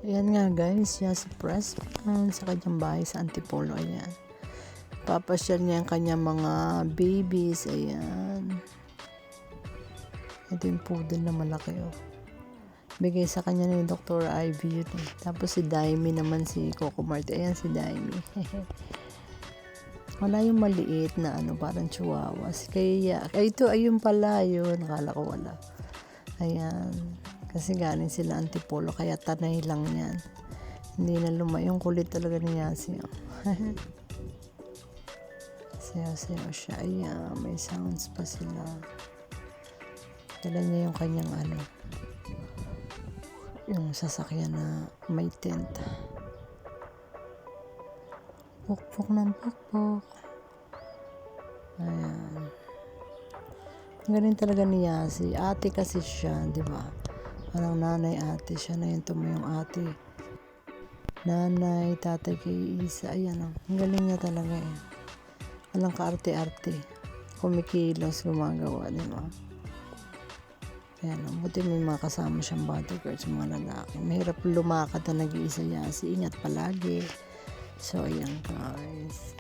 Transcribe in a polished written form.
Ayan nga guys, siya si Pressman sa kanyang bahay sa Antipolo. Ayan. Papasyal niya ang kanyang mga babies. Ayan. Ito yung poodle na malaki oh. Bigay sa kanya ni Dr. Ivy yun eh. Tapos si Daimi naman, si Coco Marti. Ayan si Daimi. Wala yung maliit na parang chihuahuas. Kaya, ito, ayun pala yun. Nakala ko wala. Ayan. Kasi galing sila Antipolo, kaya tanay lang yan. Hindi na yung kulit talaga ni Yasi. Sayo-sayo siya. Ayan, may sounds pa sila. Dala niya yung kanyang yung sasakyan na may tent. Pukpok ng pukpok. Ayan. Galing talaga ni Yasi. Ate kasi siya, di ba? Parang nanay ate. Siya na yung tumayong ate. Nanay, tatay kay Isa. Ayan o. Ang galing niya talaga eh. Walang kaarte-arte. Kumikilos, gumagawa, di ba? Ayan o. Buti may mga kasama siyang bodyguards, mga lalaki. Mahirap lumakad na nag-iisa Yasi. Ingat palagi. So, ayan guys.